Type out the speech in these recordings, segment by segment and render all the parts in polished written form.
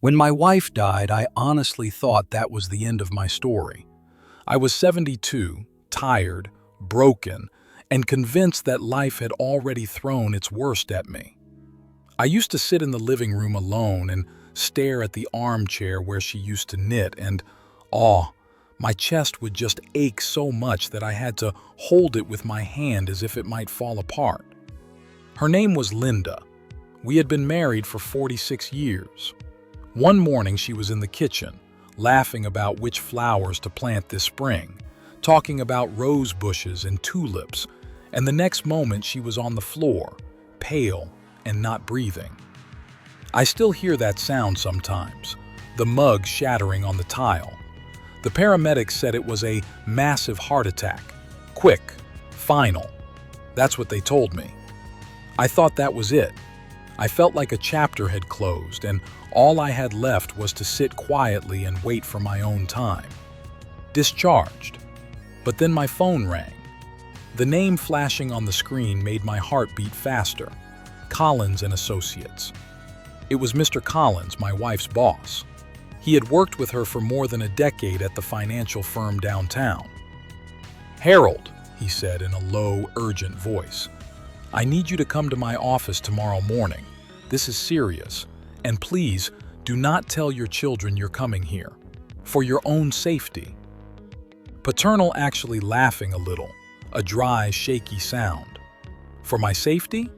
When my wife died, I honestly thought that was the end of my story. I was 72, tired, broken, and convinced that life had already thrown its worst at me. I used to sit in the living room alone and stare at the armchair where she used to knit, and my chest would just ache so much that I had to hold it with my hand as if it might fall apart. Her name was Linda. We had been married for 46 years. One morning she was in the kitchen, laughing about which flowers to plant this spring, talking about rose bushes and tulips, and the next moment she was on the floor, pale and not breathing. I still hear that sound sometimes, the mug shattering on the tile. The paramedics said it was a massive heart attack. Quick, final. That's what they told me. I thought that was it. I felt like a chapter had closed, and all I had left was to sit quietly and wait for my own time. Discharged. But then my phone rang. The name flashing on the screen made my heart beat faster. Collins and Associates. It was Mr. Collins, my wife's boss. He had worked with her for more than a decade at the financial firm downtown. "Harold," he said in a low, urgent voice, "I need you to come to my office tomorrow morning. This is serious, and please do not tell your children you're coming here. For your own safety." Paternal actually laughing a little, a dry, shaky sound. For my safety?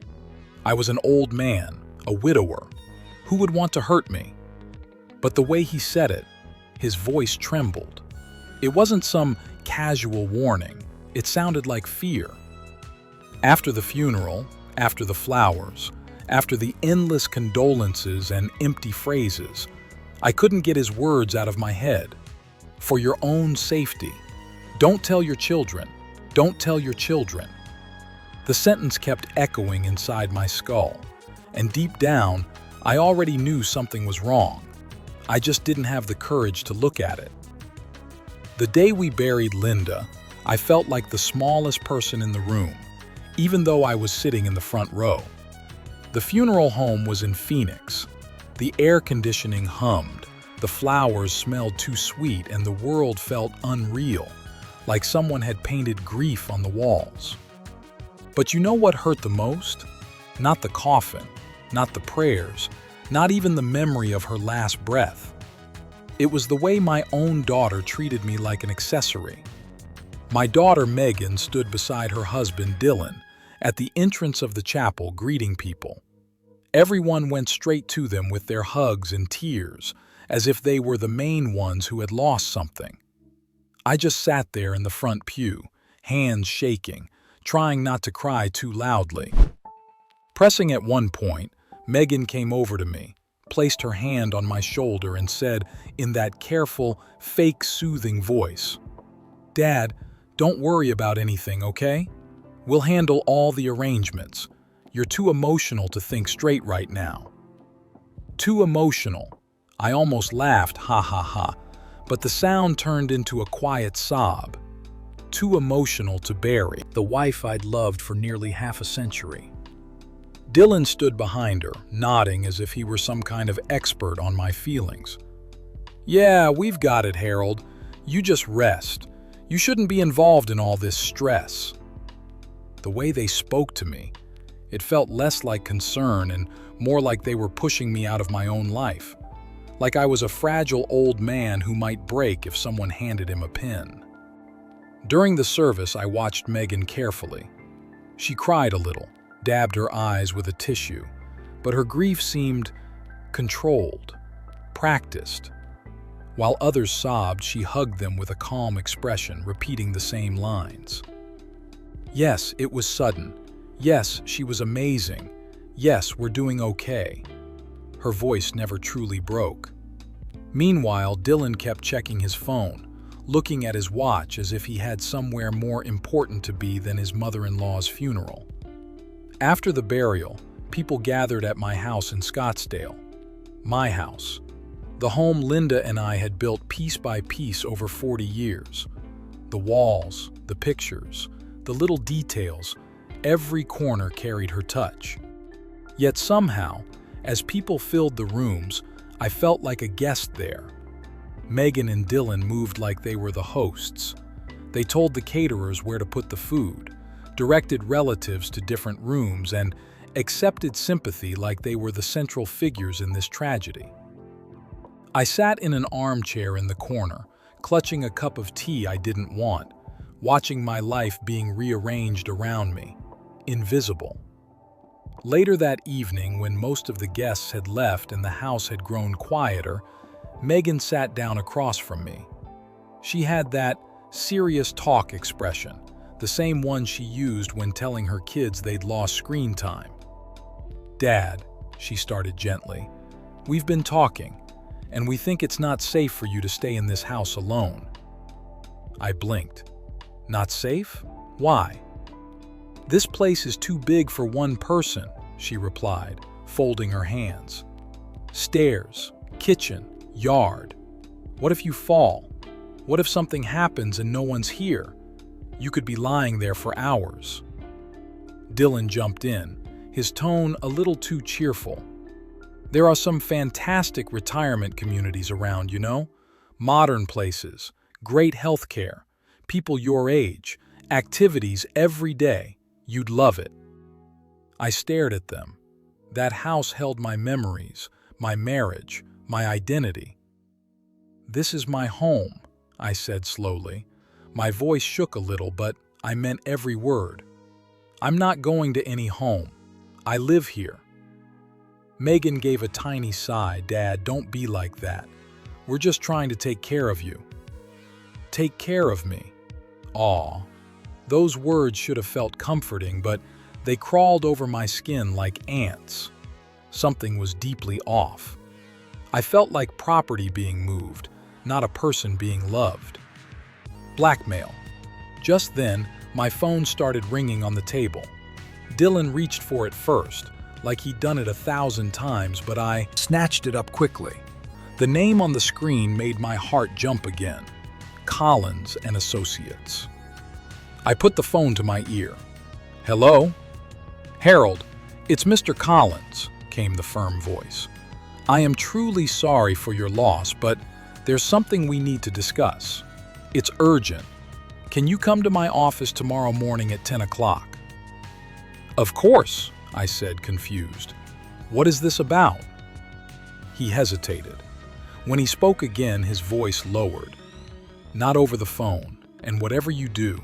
I was an old man, a widower. Who would want to hurt me? But the way he said it, his voice trembled. It wasn't some casual warning. It sounded like fear. After the funeral, after the flowers, after the endless condolences and empty phrases, I couldn't get his words out of my head. For your own safety. Don't tell your children. Don't tell your children. The sentence kept echoing inside my skull, and deep down, I already knew something was wrong. I just didn't have the courage to look at it. The day we buried Linda, I felt like the smallest person in the room, even though I was sitting in the front row. The funeral home was in Phoenix. The air conditioning hummed, the flowers smelled too sweet, and the world felt unreal, like someone had painted grief on the walls. But you know what hurt the most? Not the coffin, not the prayers, not even the memory of her last breath. It was the way my own daughter treated me like an accessory. My daughter Megan stood beside her husband Dylan at the entrance of the chapel greeting people. Everyone went straight to them with their hugs and tears, as if they were the main ones who had lost something. I just sat there in the front pew, hands shaking, trying not to cry too loudly. Pressing at one point, Megan came over to me, placed her hand on my shoulder and said in that careful, fake soothing voice, "Dad, don't worry about anything, okay? We'll handle all the arrangements. You're too emotional to think straight right now." Too emotional. I almost laughed, ha ha ha, but the sound turned into a quiet sob. Too emotional to bury the wife I'd loved for nearly half a century. Dylan stood behind her, nodding as if he were some kind of expert on my feelings. "Yeah, we've got it, Harold. You just rest. You shouldn't be involved in all this stress." The way they spoke to me, it felt less like concern and more like they were pushing me out of my own life. Like I was a fragile old man who might break if someone handed him a pen. During the service, I watched Megan carefully. She cried a little, dabbed her eyes with a tissue, but her grief seemed controlled, practiced. While others sobbed, she hugged them with a calm expression, repeating the same lines. Yes, it was sudden. Yes, she was amazing. Yes, we're doing okay. Her voice never truly broke. Meanwhile, Dylan kept checking his phone, looking at his watch as if he had somewhere more important to be than his mother-in-law's funeral. After the burial, people gathered at my house in Scottsdale. My house. The home Linda and I had built piece by piece over 40 years. The walls, the pictures, the little details, every corner carried her touch. Yet somehow, as people filled the rooms, I felt like a guest there. Megan and Dylan moved like they were the hosts. They told the caterers where to put the food, directed relatives to different rooms, and accepted sympathy like they were the central figures in this tragedy. I sat in an armchair in the corner, clutching a cup of tea I didn't want, watching my life being rearranged around me, invisible. Later that evening, when most of the guests had left and the house had grown quieter, Megan sat down across from me. She had that serious talk expression, the same one she used when telling her kids they'd lost screen time. "Dad," she started gently, "we've been talking, and we think it's not safe for you to stay in this house alone." I blinked. "Not safe? Why?" "This place is too big for one person," she replied, folding her hands. "Stairs, kitchen, yard. What if you fall? What if something happens and no one's here? You could be lying there for hours." Dylan jumped in, his tone a little too cheerful. "There are some fantastic retirement communities around, you know? Modern places, great health care, people your age, activities every day. You'd love it." I stared at them. That house held my memories, my marriage, my identity. "This is my home," I said slowly. My voice shook a little, but I meant every word. "I'm not going to any home. I live here." Megan gave a tiny sigh. "Dad, don't be like that. We're just trying to take care of you." "Take care of me?" Aw. Those words should have felt comforting, but they crawled over my skin like ants. Something was deeply off. I felt like property being moved, not a person being loved. Blackmail. Just then, my phone started ringing on the table. Dylan reached for it first, like he'd done it 1,000 times, but I snatched it up quickly. The name on the screen made my heart jump again. Collins and Associates. I put the phone to my ear. "Hello?" "Harold, it's Mr. Collins," came the firm voice. "I am truly sorry for your loss, but there's something we need to discuss. It's urgent. Can you come to my office tomorrow morning at 10 o'clock? "Of course," I said, confused. "What is this about?" He hesitated. When he spoke again, his voice lowered. "Not over the phone, and whatever you do,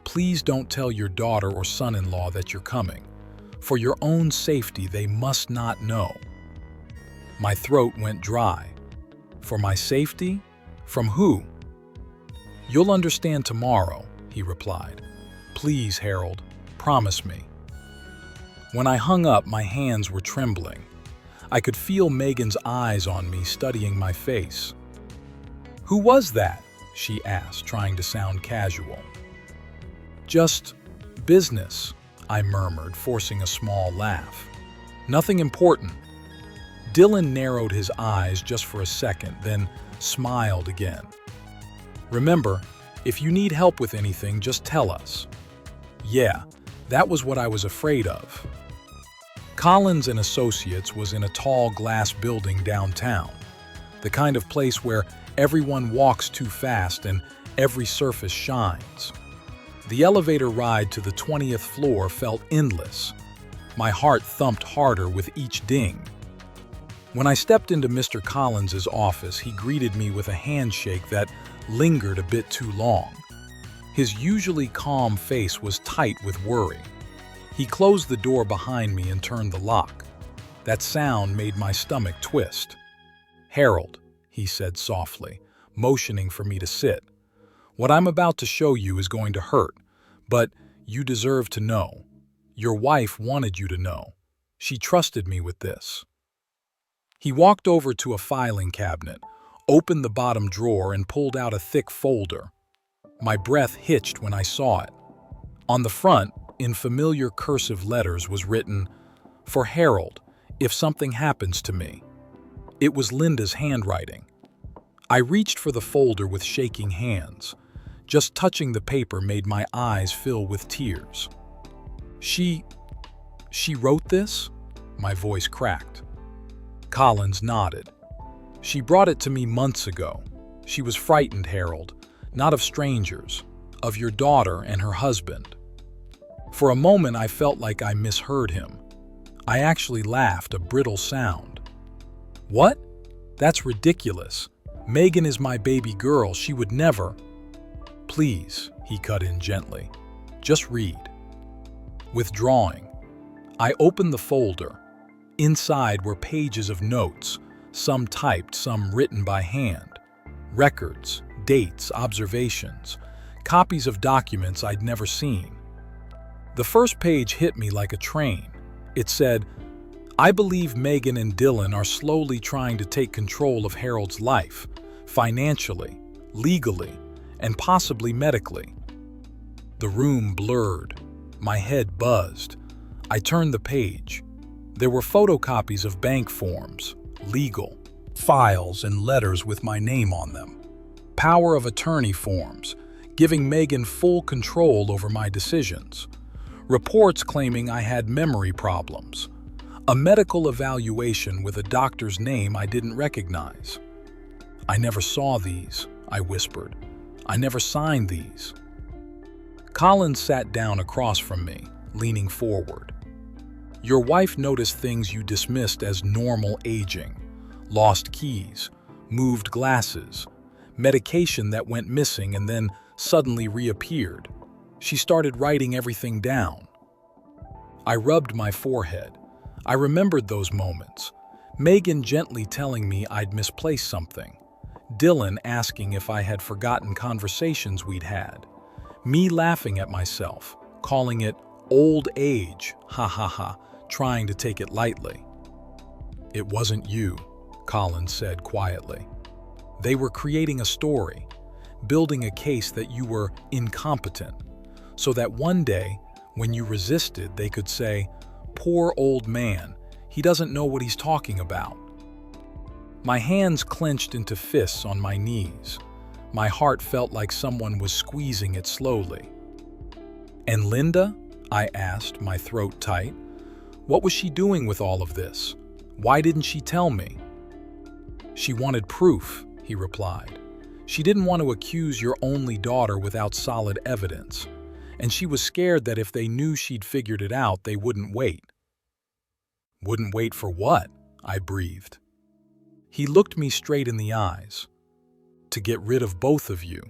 please don't tell your daughter or son-in-law that you're coming. For your own safety, they must not know." My throat went dry. "For my safety? From who?" "You'll understand tomorrow," he replied. "Please, Harold, promise me." When I hung up, my hands were trembling. I could feel Megan's eyes on me, studying my face. "Who was that?" she asked, trying to sound casual. "Just business," I murmured, forcing a small laugh. "Nothing important." Dylan narrowed his eyes just for a second, then smiled again. "Remember, if you need help with anything, just tell us." Yeah, that was what I was afraid of. Collins and Associates was in a tall glass building downtown, the kind of place where everyone walks too fast and every surface shines. The elevator ride to the 20th floor felt endless. My heart thumped harder with each ding. When I stepped into Mr. Collins's office, he greeted me with a handshake that lingered a bit too long. His usually calm face was tight with worry. He closed the door behind me and turned the lock. That sound made my stomach twist. "Harold," he said softly, motioning for me to sit. "What I'm about to show you is going to hurt, but you deserve to know. Your wife wanted you to know. She trusted me with this." He walked over to a filing cabinet, opened the bottom drawer, and pulled out a thick folder. My breath hitched when I saw it. On the front, in familiar cursive letters, was written, "For Harold, if something happens to me." It was Linda's handwriting. I reached for the folder with shaking hands. Just touching the paper made my eyes fill with tears. She wrote this?" My voice cracked. Collins nodded. She brought it to me months ago. She was frightened, Harold, not of strangers, of your daughter and her husband. For a moment, I felt like I misheard him. I actually laughed, a brittle sound. What? That's ridiculous. Megan is my baby girl. She would never. Please, he cut in gently. Just read. Withdrawing. I opened the folder. Inside were pages of notes, some typed, some written by hand. Records, dates, observations, copies of documents I'd never seen. The first page hit me like a train. It said, I believe Megan and Dylan are slowly trying to take control of Harold's life, financially, legally, and possibly medically. The room blurred. My head buzzed. I turned the page. There were photocopies of bank forms, legal, files and letters with my name on them. Power of attorney forms, giving Megan full control over my decisions. Reports claiming I had memory problems. A medical evaluation with a doctor's name I didn't recognize. I never saw these, I whispered. I never signed these. Colin sat down across from me, leaning forward. Your wife noticed things you dismissed as normal aging. Lost keys, moved glasses, medication that went missing and then suddenly reappeared. She started writing everything down. I rubbed my forehead. I remembered those moments. Megan gently telling me I'd misplaced something. Dylan asking if I had forgotten conversations we'd had. Me laughing at myself, calling it old age, ha ha ha, trying to take it lightly. It wasn't you, Colin said quietly. They were creating a story, building a case that you were incompetent, so that one day, when you resisted, they could say, poor old man, he doesn't know what he's talking about. My hands clenched into fists on my knees. My heart felt like someone was squeezing it slowly. And Linda? I asked, my throat tight. What was she doing with all of this? Why didn't she tell me? She wanted proof, he replied. She didn't want to accuse your only daughter without solid evidence. And she was scared that if they knew she'd figured it out, they wouldn't wait. Wouldn't wait for what? I breathed. He looked me straight in the eyes. To get rid of both of you.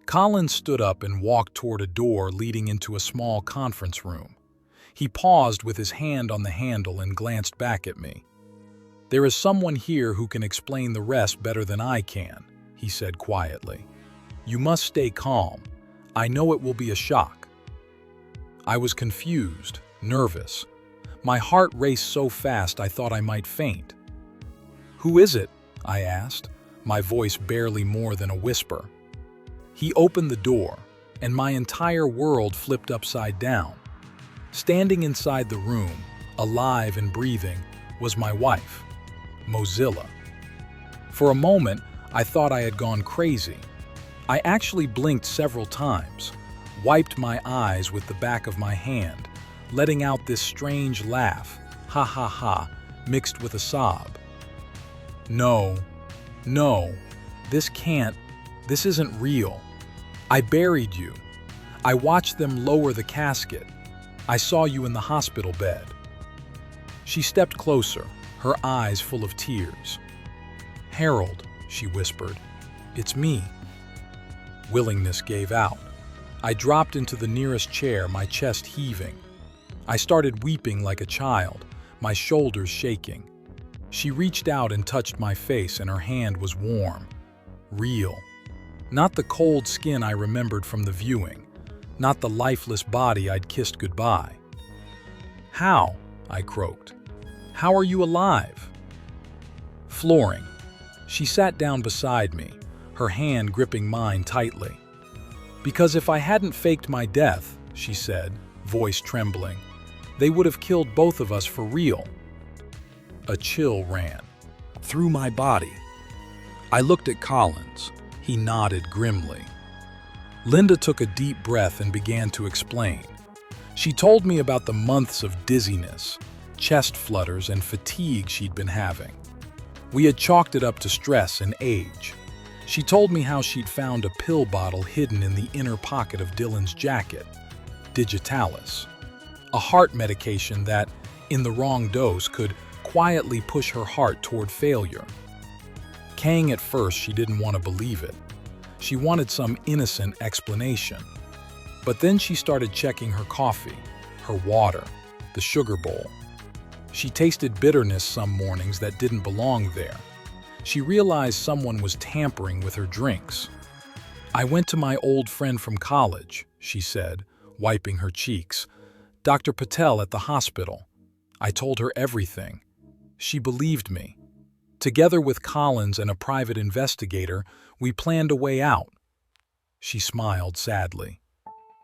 Colin stood up and walked toward a door leading into a small conference room. He paused with his hand on the handle and glanced back at me. There is someone here who can explain the rest better than I can, he said quietly. You must stay calm. I know it will be a shock. I was confused, nervous. My heart raced so fast I thought I might faint. Who is it? I asked, my voice barely more than a whisper. He opened the door, and my entire world flipped upside down. Standing inside the room, alive and breathing, was my wife, Mozilla. For a moment, I thought I had gone crazy. I actually blinked several times, wiped my eyes with the back of my hand, letting out this strange laugh, ha ha ha, mixed with a sob. No, this isn't real. I buried you. I watched them lower the casket. I saw you in the hospital bed. She stepped closer, her eyes full of tears. Harold, she whispered, it's me. Willingness gave out. I dropped into the nearest chair, my chest heaving. I started weeping like a child, my shoulders shaking. She reached out and touched my face, and her hand was warm, real. Not the cold skin I remembered from the viewing, not the lifeless body I'd kissed goodbye. How? I croaked. How are you alive? Flooring. She sat down beside me, her hand gripping mine tightly. Because if I hadn't faked my death, she said, voice trembling, they would have killed both of us for real. A chill ran through my body. I looked at Collins. He nodded grimly. Linda took a deep breath and began to explain. She told me about the months of dizziness, chest flutters, and fatigue she'd been having. We had chalked it up to stress and age. She told me how she'd found a pill bottle hidden in the inner pocket of Dylan's jacket, Digitalis, a heart medication that, in the wrong dose, could quietly push her heart toward failure. Kang, at first, she didn't want to believe it. She wanted some innocent explanation. But then she started checking her coffee, her water, the sugar bowl. She tasted bitterness some mornings that didn't belong there. She realized someone was tampering with her drinks. "I went to my old friend from college," she said, wiping her cheeks. "Dr. Patel at the hospital. I told her everything. She believed me. Together with Collins and a private investigator, we planned a way out." She smiled sadly.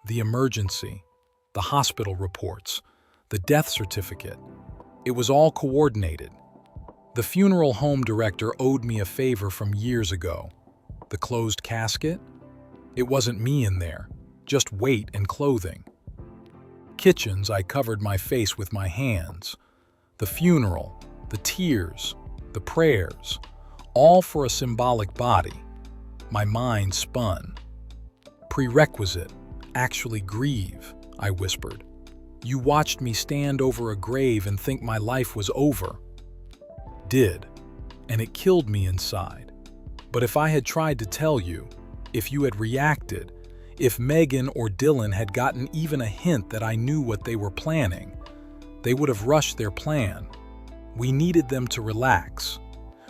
The emergency, the hospital reports, the death certificate. It was all coordinated. The funeral home director owed me a favor from years ago. The closed casket? It wasn't me in there, just weight and clothing. Kitchens, I covered my face with my hands. The funeral, the tears, the prayers, all for a symbolic body. My mind spun. "Prerequisite, actually grieve," I whispered. "You watched me stand over a grave and think my life was over." Did, and it killed me inside. But if I had tried to tell you, if you had reacted, if Megan or Dylan had gotten even a hint that I knew what they were planning, they would have rushed their plan. We needed them to relax.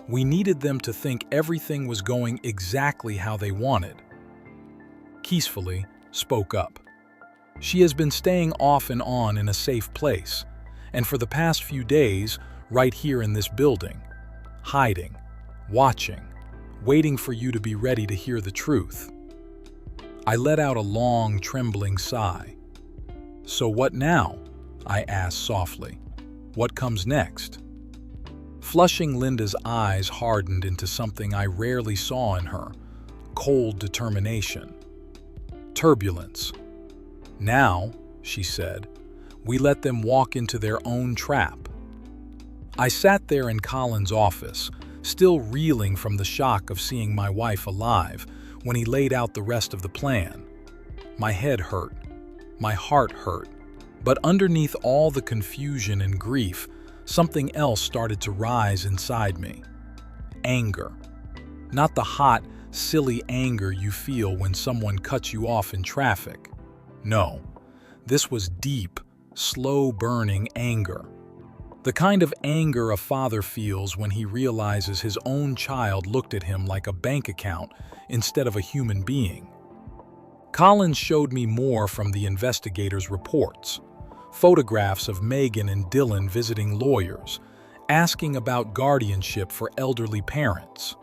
We needed them to think everything was going exactly how they wanted. Keesfully spoke up. She has been staying off and on in a safe place, and for the past few days, right here in this building, hiding, watching, waiting for you to be ready to hear the truth. I let out a long, trembling sigh. "So what now?" I asked softly. "What comes next?" Flushing Linda's eyes hardened into something I rarely saw in her, cold determination. Turbulence. "Now," she said, "we let them walk into their own trap." I sat there in Colin's office, still reeling from the shock of seeing my wife alive, when he laid out the rest of the plan. My head hurt. My heart hurt. But underneath all the confusion and grief, something else started to rise inside me. Anger. Not the hot, silly anger you feel when someone cuts you off in traffic. No, this was deep, slow-burning anger. The kind of anger a father feels when he realizes his own child looked at him like a bank account instead of a human being. Collins showed me more from the investigators' reports. Photographs of Megan and Dylan visiting lawyers, asking about guardianship for elderly parents.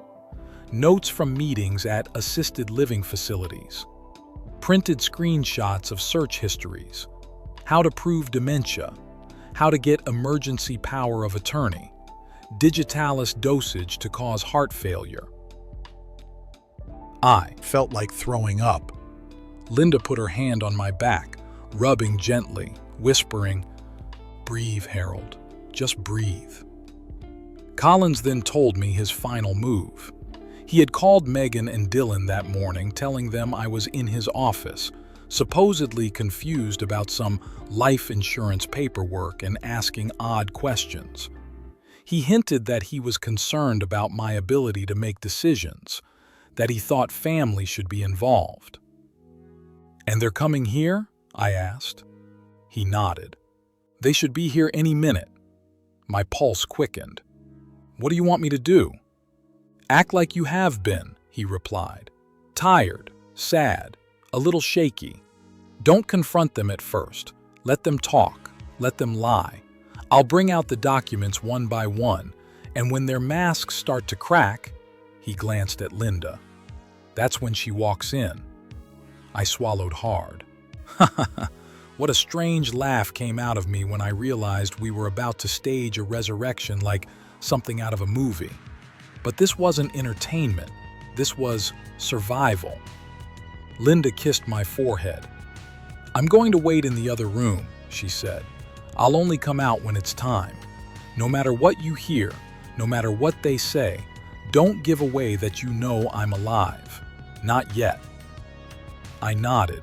Notes from meetings at assisted living facilities. Printed screenshots of search histories. How to prove dementia. How to get emergency power of attorney. Digitalis dosage to cause heart failure. I felt like throwing up. Linda put her hand on my back, rubbing gently, whispering, "Breathe, Harold. Just breathe." Collins then told me his final move. He had called Megan and Dylan that morning, telling them I was in his office, supposedly confused about some life insurance paperwork and asking odd questions. He hinted that he was concerned about my ability to make decisions, that he thought family should be involved. "And they're coming here?" I asked. He nodded. "They should be here any minute." My pulse quickened. "What do you want me to do?" "Act like you have been," he replied. "Tired, sad, a little shaky. Don't confront them at first. Let them talk. Let them lie. I'll bring out the documents one by one, and when their masks start to crack," he glanced at Linda, "that's when she walks in." I swallowed hard. What a strange laugh came out of me when I realized we were about to stage a resurrection like something out of a movie. But this wasn't entertainment. This was survival. Linda kissed my forehead. "I'm going to wait in the other room," she said. "I'll only come out when it's time. No matter what you hear, No matter what they say, don't give away that you know I'm alive. Not yet. I nodded,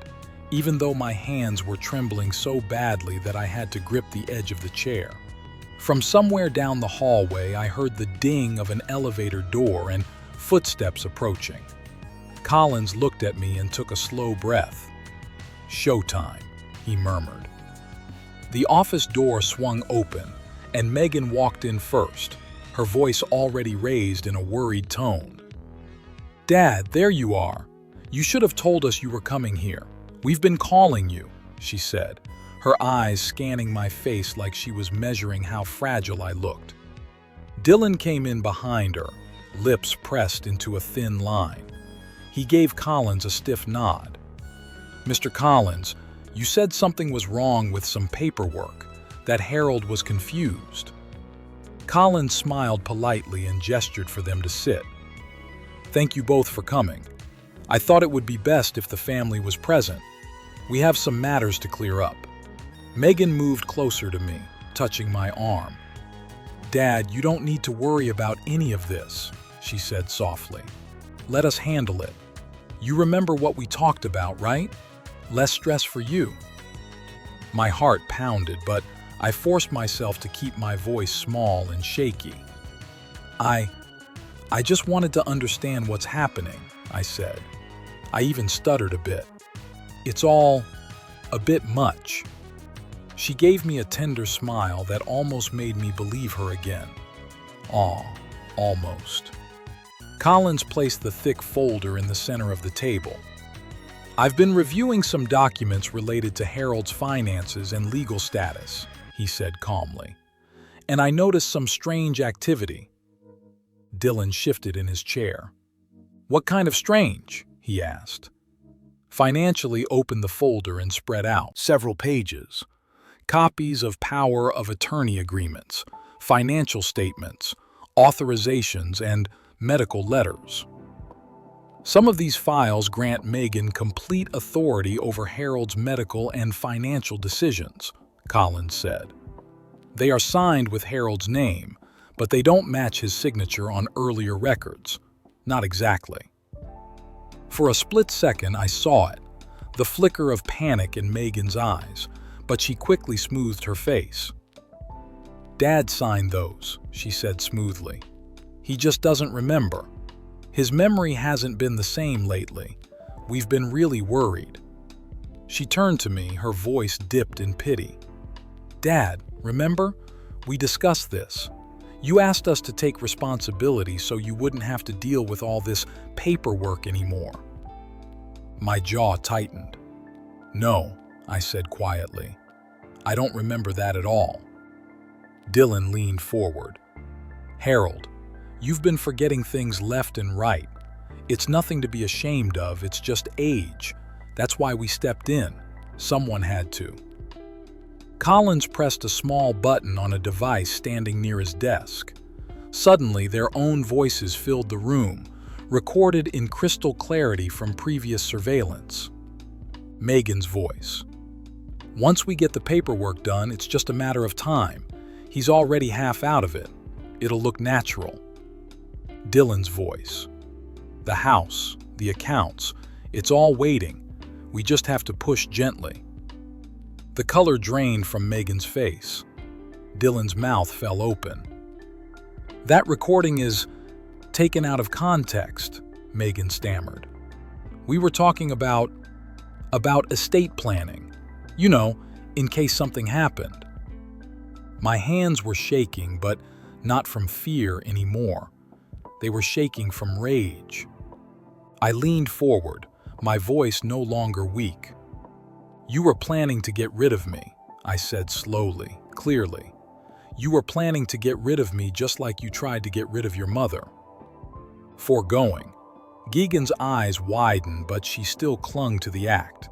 even though my hands were trembling so badly that I had to grip the edge of the chair. From somewhere down the hallway, I heard the ding of an elevator door and footsteps approaching. Collins looked at me and took a slow breath. "Showtime," he murmured. The office door swung open, and Megan walked in first, her voice already raised in a worried tone. "Dad, there you are. You should have told us you were coming here. We've been calling you," she said, her eyes scanning my face like she was measuring how fragile I looked. Dylan came in behind her, lips pressed into a thin line. He gave Collins a stiff nod. "Mr. Collins, you said something was wrong with some paperwork, that Harold was confused." Collins smiled politely and gestured for them to sit. "Thank you both for coming. I thought it would be best if the family was present. We have some matters to clear up." Megan moved closer to me, touching my arm. "Dad, you don't need to worry about any of this," she said softly. "Let us handle it. You remember what we talked about, right? Less stress for you." My heart pounded, but I forced myself to keep my voice small and shaky. I just wanted to understand what's happening," I said. I even stuttered a bit. "It's all a bit much." She gave me a tender smile that almost made me believe her again. Aw, almost. Collins placed the thick folder in the center of the table. "I've been reviewing some documents related to Harold's finances and legal status," he said calmly, "and I noticed some strange activity." Dylan shifted in his chair. "What kind of strange?" he asked. Financially opened the folder and spread out several pages. Copies of power of attorney agreements, financial statements, authorizations, and medical letters. Some of these files grant Megan complete authority over Harold's medical and financial decisions, Collins said. They are signed with Harold's name, but they don't match his signature on earlier records. Not exactly. For a split second, I saw it, the flicker of panic in Megan's eyes, but she quickly smoothed her face. "Dad signed those," she said smoothly. "He just doesn't remember. His memory hasn't been the same lately. We've been really worried." She turned to me, her voice dipped in pity. "Dad, remember? We discussed this. You asked us to take responsibility so you wouldn't have to deal with all this paperwork anymore." My jaw tightened. "No," I said quietly. "I don't remember that at all." Dylan leaned forward. "Harold, you've been forgetting things left and right. It's nothing to be ashamed of, it's just age. That's why we stepped in. Someone had to." Collins pressed a small button on a device standing near his desk. Suddenly, their own voices filled the room, recorded in crystal clarity from previous surveillance. Megan's voice. "Once we get the paperwork done, it's just a matter of time. He's already half out of it. It'll look natural." Dylan's voice. "The house, the accounts, it's all waiting. We just have to push gently." The color drained from Megan's face. Dylan's mouth fell open. "That recording is taken out of context," Megan stammered. "We were talking about estate planning. You know, in case something happened." My hands were shaking, but not from fear anymore. They were shaking from rage. I leaned forward, my voice no longer weak. "You were planning to get rid of me," I said slowly, clearly. "You were planning to get rid of me just like you tried to get rid of your mother." Foregoing. Geegan's eyes widened, but she still clung to the act.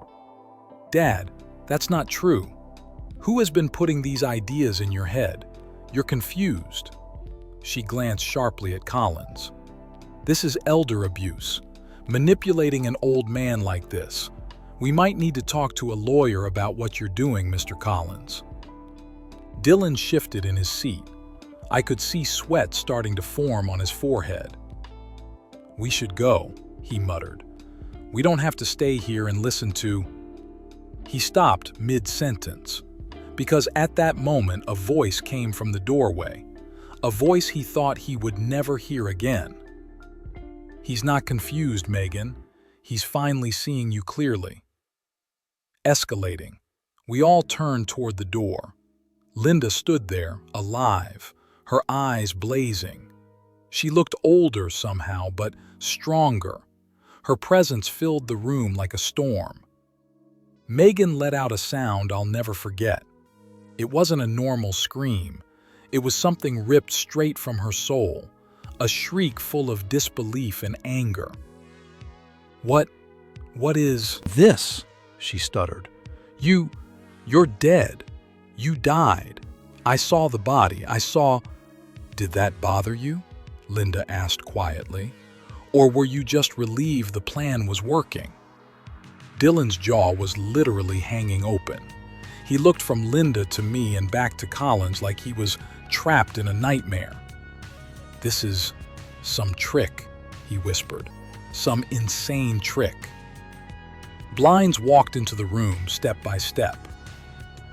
"Dad, that's not true. Who has been putting these ideas in your head? You're confused." She glanced sharply at Collins. "This is elder abuse. Manipulating an old man like this. We might need to talk to a lawyer about what you're doing, Mr. Collins." Dylan shifted in his seat. I could see sweat starting to form on his forehead. "We should go," he muttered. "We don't have to stay here and listen to—" He stopped mid-sentence, because at that moment a voice came from the doorway, a voice he thought he would never hear again. "He's not confused, Megan. He's finally seeing you clearly." Escalating, we all turned toward the door. Linda stood there, alive, her eyes blazing. She looked older somehow, but stronger. Her presence filled the room like a storm. Megan let out a sound I'll never forget. It wasn't a normal scream. It was something ripped straight from her soul, a shriek full of disbelief and anger. What is this?" she stuttered. You're dead. You died. I saw the body. I saw—" "Did that bother you?" Linda asked quietly. "Or were you just relieved the plan was working?" Dylan's jaw was literally hanging open. He looked from Linda to me and back to Collins like he was trapped in a nightmare. "This is some trick," he whispered. "Some insane trick." Blinds walked into the room step by step.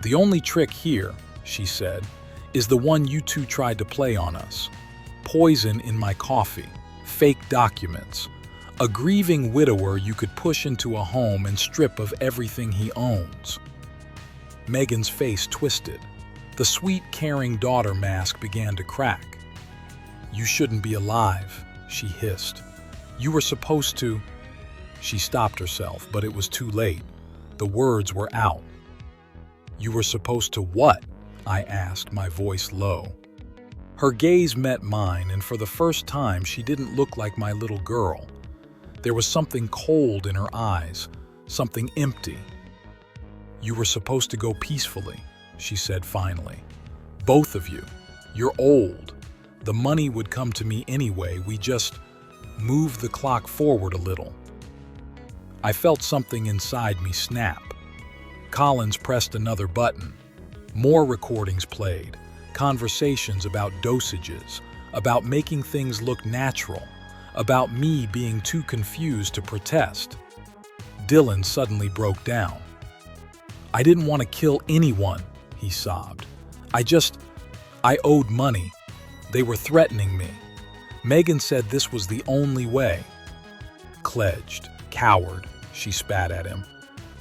"The only trick here," she said, "is the one you two tried to play on us. Poison in my coffee, fake documents, a grieving widower you could push into a home and strip of everything he owns." Megan's face twisted. The sweet, caring daughter mask began to crack. "You shouldn't be alive," she hissed. "You were supposed to—" She stopped herself, but it was too late. The words were out. "You were supposed to what?" I asked, my voice low. Her gaze met mine, and for the first time she didn't look like my little girl. There was something cold in her eyes, something empty. "You were supposed to go peacefully," she said finally. "Both of you. You're old. The money would come to me anyway. We just moved the clock forward a little." I felt something inside me snap. Collins pressed another button. More recordings played, conversations about dosages, about making things look natural, about me being too confused to protest. Dylan suddenly broke down. "I didn't want to kill anyone," he sobbed. I owed money. They were threatening me. Megan said this was the only way." "Cledged, coward," she spat at him.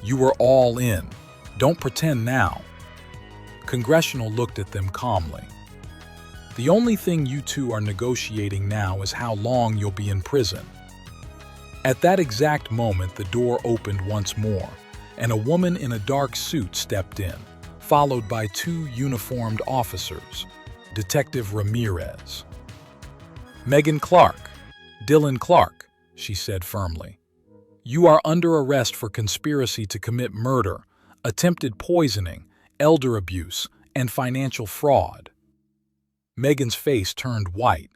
"You were all in. Don't pretend now." Congressional looked at them calmly. "The only thing you two are negotiating now is how long you'll be in prison." At that exact moment, the door opened once more, and a woman in a dark suit stepped in, followed by two uniformed officers, Detective Ramirez. "Megan Clark, Dylan Clark," she said firmly. "You are under arrest for conspiracy to commit murder, attempted poisoning, elder abuse, and financial fraud." Megan's face turned white.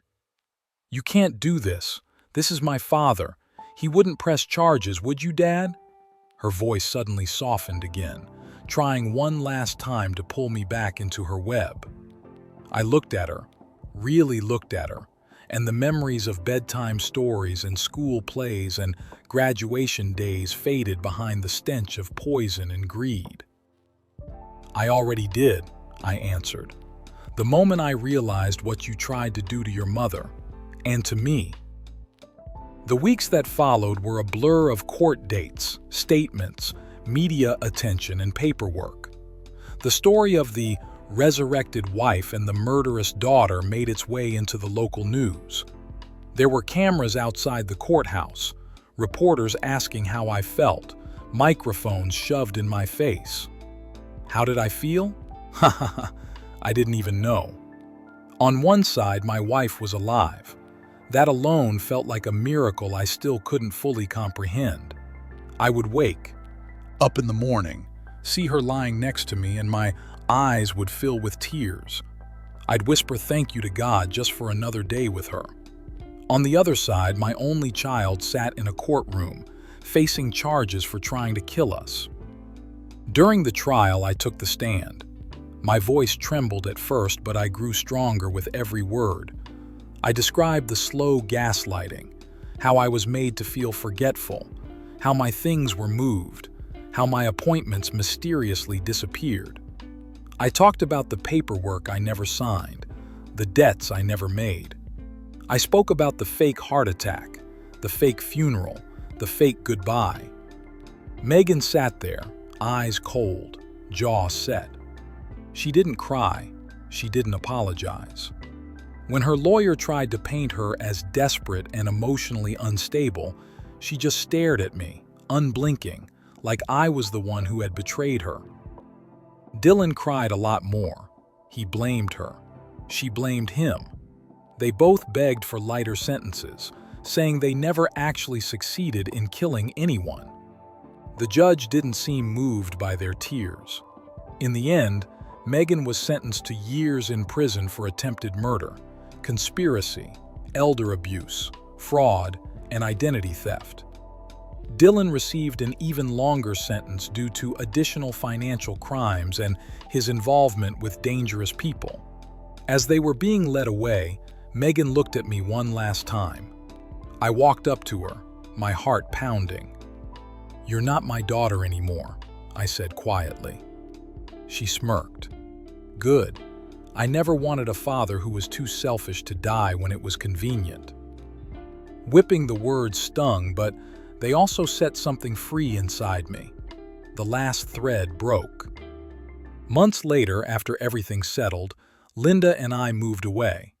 "You can't do this. This is my father. He wouldn't press charges, would you, Dad?" Her voice suddenly softened again, trying one last time to pull me back into her web. I looked at her, really looked at her, and the memories of bedtime stories and school plays and graduation days faded behind the stench of poison and greed. "I already did," I answered. "The moment I realized what you tried to do to your mother, and to me." The weeks that followed were a blur of court dates, statements, media attention, and paperwork. The story of the resurrected wife and the murderous daughter made its way into the local news. There were cameras outside the courthouse, reporters asking how I felt, microphones shoved in my face. How did I feel? I didn't even know. On one side, my wife was alive. That alone felt like a miracle I still couldn't fully comprehend. I would wake up in the morning, see her lying next to me, and my eyes would fill with tears. I'd whisper thank you to God just for another day with her. On the other side, my only child sat in a courtroom, facing charges for trying to kill us. During the trial, I took the stand. My voice trembled at first, but I grew stronger with every word. I described the slow gaslighting, how I was made to feel forgetful, how my things were moved, how my appointments mysteriously disappeared. I talked about the paperwork I never signed, the debts I never made. I spoke about the fake heart attack, the fake funeral, the fake goodbye. Megan sat there, eyes cold, jaw set. She didn't cry. She didn't apologize. When her lawyer tried to paint her as desperate and emotionally unstable, she just stared at me, unblinking, like I was the one who had betrayed her. Dylan cried a lot more. He blamed her. She blamed him. They both begged for lighter sentences, saying they never actually succeeded in killing anyone. The judge didn't seem moved by their tears. In the end, Megan was sentenced to years in prison for attempted murder, conspiracy, elder abuse, fraud, and identity theft. Dylan received an even longer sentence due to additional financial crimes and his involvement with dangerous people. As they were being led away, Megan looked at me one last time. I walked up to her, my heart pounding. "You're not my daughter anymore," I said quietly. She smirked. "Good. I never wanted a father who was too selfish to die when it was convenient." Whipping the words stung, but they also set something free inside me. The last thread broke. Months later, after everything settled, Linda and I moved away.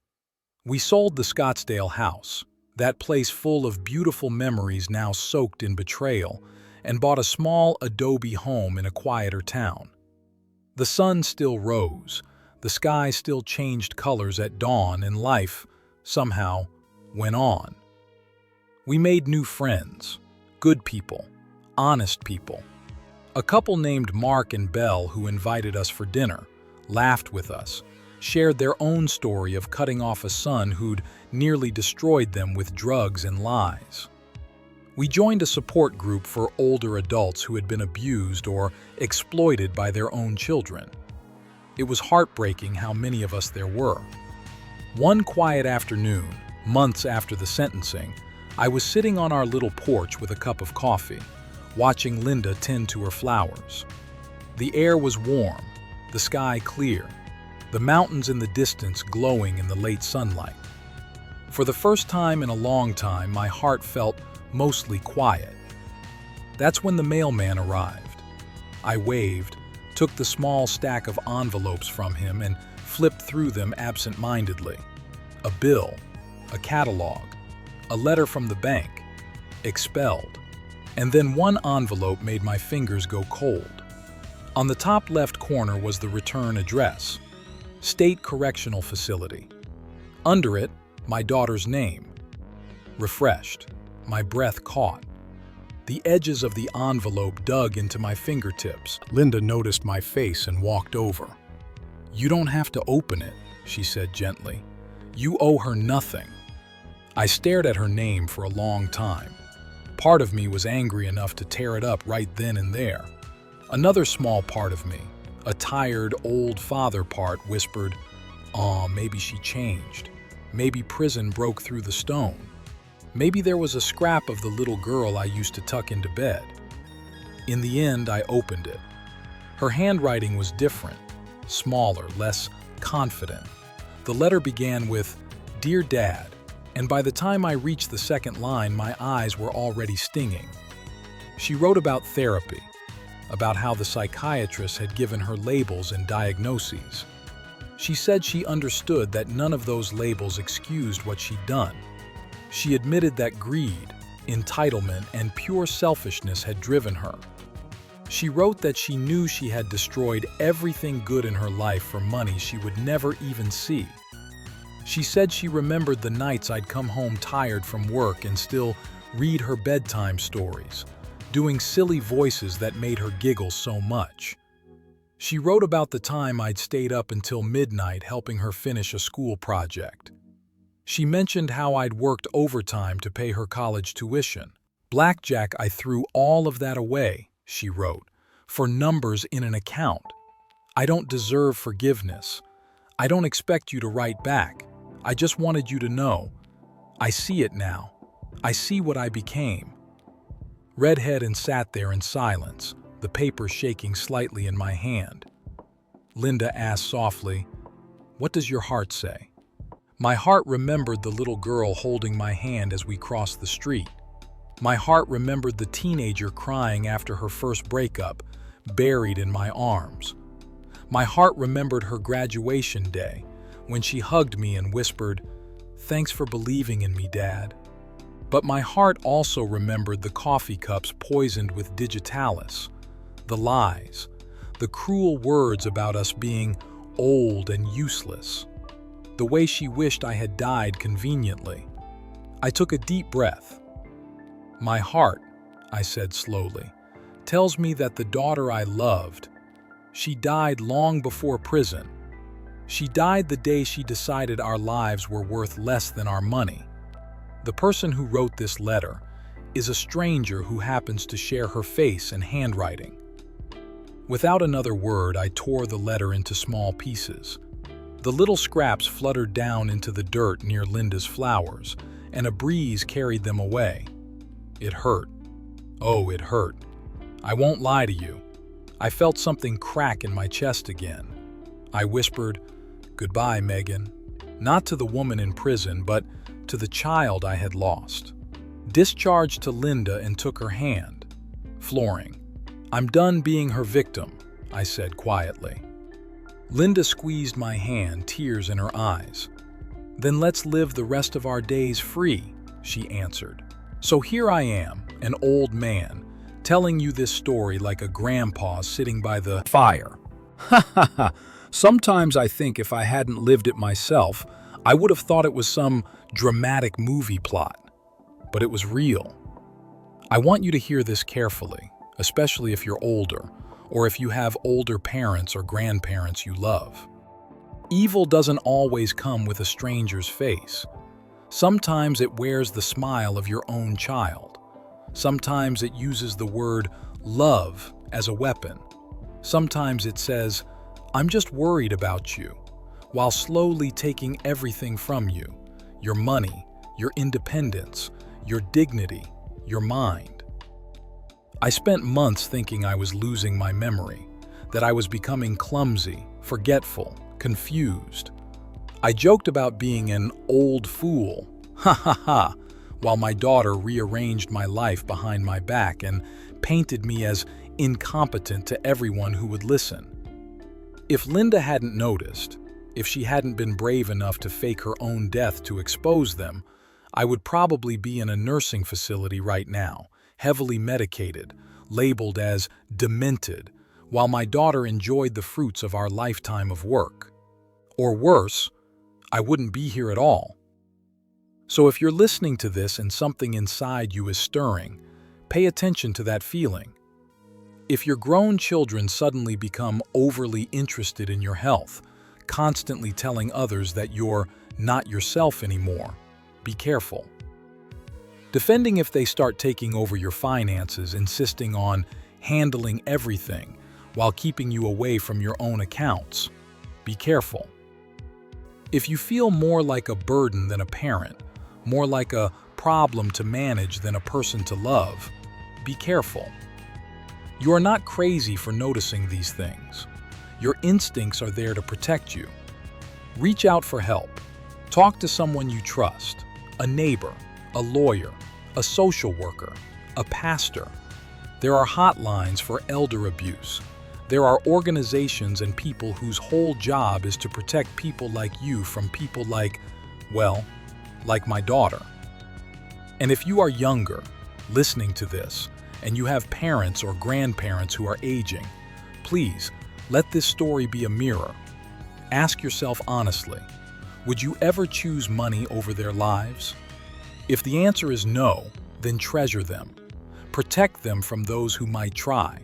We sold the Scottsdale house, that place full of beautiful memories now soaked in betrayal, and bought a small adobe home in a quieter town. The sun still rose, the sky still changed colors at dawn, and life, somehow, went on. We made new friends, good people, honest people. A couple named Mark and Belle who invited us for dinner, laughed with us, shared their own story of cutting off a son who'd nearly destroyed them with drugs and lies. We joined a support group for older adults who had been abused or exploited by their own children. It was heartbreaking how many of us there were. One quiet afternoon, months after the sentencing, I was sitting on our little porch with a cup of coffee, watching Linda tend to her flowers. The air was warm, the sky clear, the mountains in the distance glowing in the late sunlight. For the first time in a long time, my heart felt mostly quiet. That's when the mailman arrived. I waved, took the small stack of envelopes from him and flipped through them absent-mindedly. A bill, a catalog, a letter from the bank, expelled. And then one envelope made my fingers go cold. On the top left corner was the return address, State Correctional Facility. Under it, my daughter's name. Refreshed, my breath caught. The edges of the envelope dug into my fingertips. Linda noticed my face and walked over. "You don't have to open it," she said gently. "You owe her nothing." I stared at her name for a long time. Part of me was angry enough to tear it up right then and there. Another small part of me, a tired, old father part, whispered, "Aw, maybe she changed. Maybe prison broke through the stone. Maybe there was a scrap of the little girl I used to tuck into bed." In the end, I opened it. Her handwriting was different, smaller, less confident. The letter began with, "Dear Dad," and by the time I reached the second line, my eyes were already stinging. She wrote about therapy, about how the psychiatrist had given her labels and diagnoses. She said she understood that none of those labels excused what she'd done. She admitted that greed, entitlement, and pure selfishness had driven her. She wrote that she knew she had destroyed everything good in her life for money she would never even see. She said she remembered the nights I'd come home tired from work and still read her bedtime stories, doing silly voices that made her giggle so much. She wrote about the time I'd stayed up until midnight helping her finish a school project. She mentioned how I'd worked overtime to pay her college tuition. "Blackjack, I threw all of that away," she wrote, "for numbers in an account. I don't deserve forgiveness. I don't expect you to write back. I just wanted you to know. I see it now. I see what I became." Read ahead and sat there in silence, the paper shaking slightly in my hand. Linda asked softly, "What does your heart say?" My heart remembered the little girl holding my hand as we crossed the street. My heart remembered the teenager crying after her first breakup, buried in my arms. My heart remembered her graduation day, when she hugged me and whispered, "Thanks for believing in me, Dad." But my heart also remembered the coffee cups poisoned with digitalis, the lies, the cruel words about us being old and useless, the way she wished I had died conveniently. I took a deep breath. "My heart," I said slowly, "tells me that the daughter I loved, she died long before prison. She died the day she decided our lives were worth less than our money. The person who wrote this letter is a stranger who happens to share her face and handwriting." Without another word, I tore the letter into small pieces. The little scraps fluttered down into the dirt near Linda's flowers, and a breeze carried them away. It hurt. Oh, it hurt. I won't lie to you. I felt something crack in my chest again. I whispered, "Goodbye, Megan," not to the woman in prison, but to the child I had lost. Discharged to Linda and took her hand. Flooring. "I'm done being her victim," I said quietly. Linda squeezed my hand, tears in her eyes. "Then let's live the rest of our days free," she answered. So here I am, an old man, telling you this story like a grandpa sitting by the fire. Ha ha ha. Sometimes I think if I hadn't lived it myself, I would have thought it was some dramatic movie plot. But it was real. I want you to hear this carefully, especially if you're older, or if you have older parents or grandparents you love. Evil doesn't always come with a stranger's face. Sometimes it wears the smile of your own child. Sometimes it uses the word love as a weapon. Sometimes it says, "I'm just worried about you," while slowly taking everything from you, your money, your independence, your dignity, your mind. I spent months thinking I was losing my memory, that I was becoming clumsy, forgetful, confused. I joked about being an old fool, ha ha ha, while my daughter rearranged my life behind my back and painted me as incompetent to everyone who would listen. If Linda hadn't noticed, if she hadn't been brave enough to fake her own death to expose them, I would probably be in a nursing facility right now, heavily medicated, labeled as demented, while my daughter enjoyed the fruits of our lifetime of work. Or worse, I wouldn't be here at all. So if you're listening to this and something inside you is stirring, pay attention to that feeling. If your grown children suddenly become overly interested in your health, constantly telling others that you're not yourself anymore, be careful. Defending if they start taking over your finances, insisting on handling everything while keeping you away from your own accounts, be careful. If you feel more like a burden than a parent, more like a problem to manage than a person to love, be careful. You are not crazy for noticing these things. Your instincts are there to protect you. Reach out for help. Talk to someone you trust, a neighbor, a lawyer, a social worker, a pastor. There are hotlines for elder abuse. There are organizations and people whose whole job is to protect people like you from people like, well, like my daughter. And if you are younger, listening to this, and you have parents or grandparents who are aging, please let this story be a mirror. Ask yourself honestly, would you ever choose money over their lives? If the answer is no, then treasure them. Protect them from those who might try.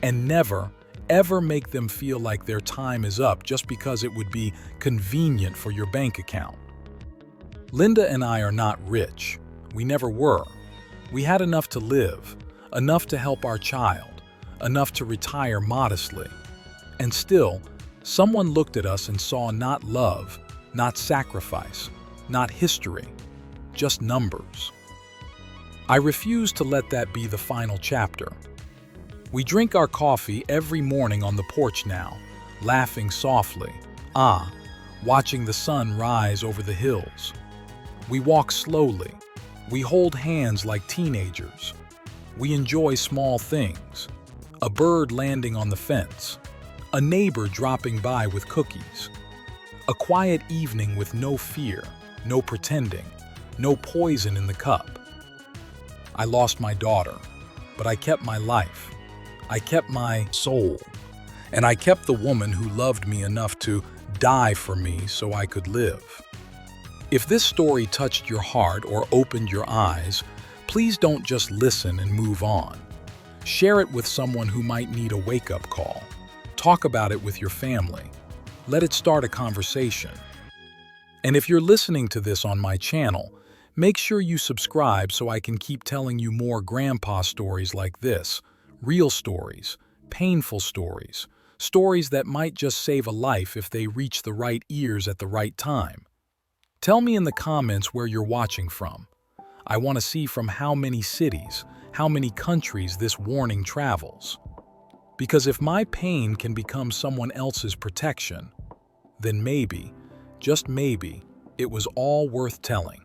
And never, ever make them feel like their time is up just because it would be convenient for your bank account. Linda and I are not rich. We never were. We had enough to live, enough to help our child, enough to retire modestly. And still, someone looked at us and saw not love, not sacrifice, not history, just numbers. I refuse to let that be the final chapter. We drink our coffee every morning on the porch now, laughing softly, watching the sun rise over the hills. We walk slowly. We hold hands like teenagers. We enjoy small things. A bird landing on the fence. A neighbor dropping by with cookies. A quiet evening with no fear, no pretending, no poison in the cup. I lost my daughter, but I kept my life. I kept my soul. And I kept the woman who loved me enough to die for me so I could live. If this story touched your heart or opened your eyes, please don't just listen and move on. Share it with someone who might need a wake-up call. Talk about it with your family. Let it start a conversation. And if you're listening to this on my channel, make sure you subscribe so I can keep telling you more grandpa stories like this. Real stories, painful stories, stories that might just save a life if they reach the right ears at the right time. Tell me in the comments where you're watching from. I want to see from how many cities, how many countries this warning travels. Because if my pain can become someone else's protection, then maybe, just maybe, it was all worth telling.